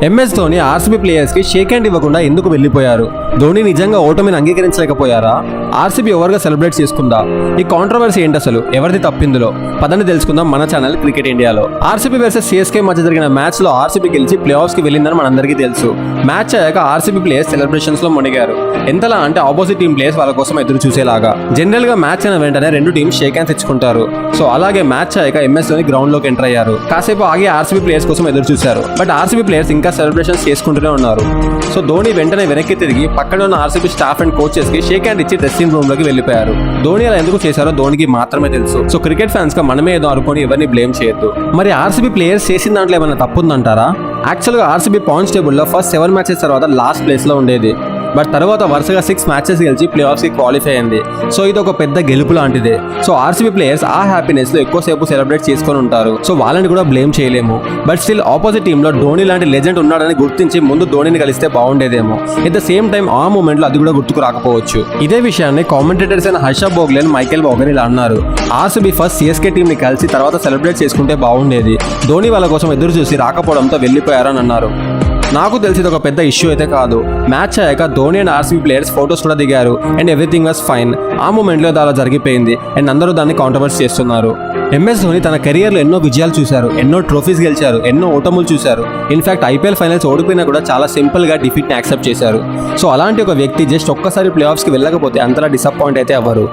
MS Dhoni RCB players కి shake hand ఇవ్వకుండా ఎందుకు వెళ్లిపోయారు? ధోని నిజంగా ఓటమిని అంగీకరించలేకపోయారా? ఆర్సీబీ ఓవర్ గా సెలబ్రేట్ చేసుకుందా? ఈ కాంట్రవర్సీ ఏంటి అసలు? ఎవరిది తప్పిందులో? పదండి తెలుసుకుందాం మన ఛానల్ క్రికెట్ ఇండియాలో. ఆర్సీబీ వర్సెస్ సిఎస్కే మధ్య జరిగిన మ్యాచ్ లో ఆర్సీబీ గెలిచి ప్లే ఆఫ్స్ కి వెళ్ళిందని మనందరికీ తెలుసు. మ్యాచ్ అయ్యాక ఆర్సీబీ ప్లేయర్స్ సెలబ్రేషన్స్ లో మునిగారు. ఎంతలా అంటే ఆపోజిట్ టీం ప్లేయర్స్ వాళ్ళ కోసం ఎదురు చూసేలాగా. జనరల్ గా మ్యాచ్ అయిన వెంటనే రెండు టీమ్స్ షేక్ హ్యాండ్స్ ఇచ్చుకుంటారు. సో అలాగే మ్యాచ్ అయ్యాక MS ధోని గ్రౌండ్ లోకి ఎంటర్ అయ్యారు. కాసేపు ఆగి ఆర్సీబీ ప్లేయర్స్ కోసం ఎదురు చూశారు. బట్ ఆర్సీబీ ప్లేయర్స్ ఇంకా సెలబ్రేషన్స్ చేసుకుంటూనే ఉన్నారు. సో ధోని వెంటనే వెనక్కి తిరిగి పక్కన ఉన్న ఆర్సీబీ స్టాఫ్ అండ్ కోచెస్ కి షేక్ హ్యాండ్ ఇచ్చి డ్రెస్సింగ్ రూమ్ లోకి వెళ్ళిపోయారు. ధోని అలా ఎందుకు చేశారో ధోనికి మాత్రమే తెలుసు. సో క్రికెట్ ఫ్యాన్స్ గా మనమే ఏదో అనుకుని ఎవరిని బ్లేమ్ చేయొద్దు. మరి ఆర్సీబీ ప్లేయర్స్ చేసిన దాంట్లో ఏమైనా తప్పుందంటారా? యాక్చువల్ గా ఆర్సీబీ పాయింట్స్ టేబుల్ లో ఫస్ట్ 7 మ్యాచెస్ తర్వాత లాస్ట్ ప్లేస్ లో ఉండేది. బట్ తర్వాత వరుసగా 6 మ్యాచెస్ గెలిచి ప్లే ఆఫ్స్ కి క్వాలిఫై అయింది. సో ఇది ఒక పెద్ద గెలుపు లాంటిదే. సో ఆర్సీబీ ప్లేయర్స్ ఆ హ్యాపీనెస్ లో ఎక్కువసేపు సెలబ్రేట్ చేసుకొని ఉంటారు. సో వాళ్ళని కూడా బ్లేమ్ చేయలేము. బట్ స్టిల్ ఆపోజిట్ టీమ్ లో ధోని లాంటి లెజెండ్ ఉన్నాడని గుర్తించి ముందు ధోనిని కలిస్తే బాగుండేదేమో. ఎట్ ద సేమ్ టైం ఆ మూమెంట్ లో అది కూడా గుర్తుకు రాకపోవచ్చు. ఇదే విషయాన్ని కామెంటేటర్స్ అయిన హర్ష భోగ్లే, మైకేల్ వాగన్ ఇలా అన్నారు. ఆర్సీబీ ఫస్ట్ సిఎస్కే టీమ్ ని కలిసి తర్వాత సెలబ్రేట్ చేసుకుంటే బాగుండేది. ధోని వాళ్ళ కోసం ఎదురు చూసి రాకపోవడంతో వెళ్లిపోయారని అన్నారు. నాకు తెలిసి ఒక పెద్ద ఇష్యూ అయితే కాదు. మ్యాచ్ అయ్యాక Dhoni and RCB players photos కూడా దిగారు అండ్ ఎవ్రీథింగ్ వాస్ ఫైన్. ఆ మూమెంట్ లో అలా జరిగిపోయింది అండ్ అందరూ దాన్ని కాంట్రవర్సీ చేస్తున్నారు. MS ధోని తన కెరియర్ లో ఎన్నో విజయాలు చూశారు, ఎన్నో ట్రోఫీస్ గెలిచారు, ఎన్నో ఓటములు చూశారు. ఇన్ఫాక్ట్ IPL ఫైనల్స్ ఓడిపోయినా కూడా చాలా సింపుల్ గా డిఫీట్ ని యాక్సెప్ట్ చేశారు. సో అలాంటి ఒక వ్యక్తి జస్ట్ ఒక్కసారి ప్లే ఆఫ్స్ కి వెళ్ళకపోతే అంతలా డిసప్పాయింట్ అయితే అవ్వరు.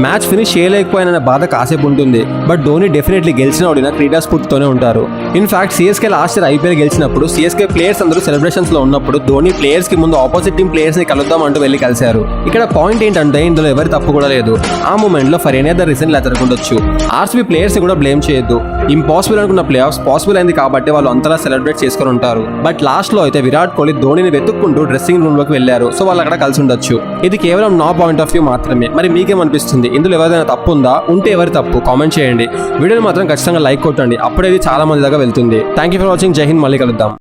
మ్యాచ్ ఫినిష్ చేయలేకపోయిన బాధ కాసేపు ఉంటుంది. బట్ ధోని డెఫినెట్లీ గెలిచిన ఓడిన క్రీడా స్ఫూర్తితోనే ఉంటారు. In fact CSK last year IPL గెలిచినప్పుడు సిఎస్కే ప్లేయర్స్ అందరూ సెలబ్రేషన్స్ లో ఉన్నప్పుడు ధోని ప్లేయర్స్ కి ముందు ఆపోజిట్ టీం ప్లేయర్స్ ని కలుద్దాం అంటూ వెళ్ళి కలిశారు. ఇక్కడ పాయింట్ ఏంటంటే ఇందులో ఎవరి తప్పు కూడా లేదు. ఆ మూమెంట్ లో ఫర్ ఎనీ అదర్ రీజన్ ఇలా జరగొచ్చు. ఆర్సీబీ ప్లేయర్స్ ని కూడా బ్లేమ్ చేయొద్దు. ఇంపాసిబుల్ అనుకున్న ప్లే ఆఫ్స్ పాసిబుల్ అయింది కాబట్టి వాళ్ళు అంతలా సెలబ్రేట్ చేసుకుని ఉంటారు. బట్ లాస్ట్ లో అయితే విరాట్ కోహ్లీ ధోనిని వెతుక్కుంటూ డ్రెస్సింగ్ రూమ్ లోకి వెళ్ళారు. సో వాళ్ళు అక్కడ కలిసి ఉండొచ్చు. ఇది కేవలం నా పాయింట్ ఆఫ్ వ్యూ మాత్రమే. మరి మీకేమనిపిస్తుంది? ఇందులో ఎవరైనా తప్పు ఉందా? ఉంటే ఎవరి తప్పు కామెంట్ చేయండి. వీడియోని మాత్రం ఖచ్చితంగా లైక్ కొట్టండి. అప్పుడేది చాలా మంది దాకా వెళ్తుంది. Thank you for watching. జై హింద్. మళ్ళీ కలుద్దాం.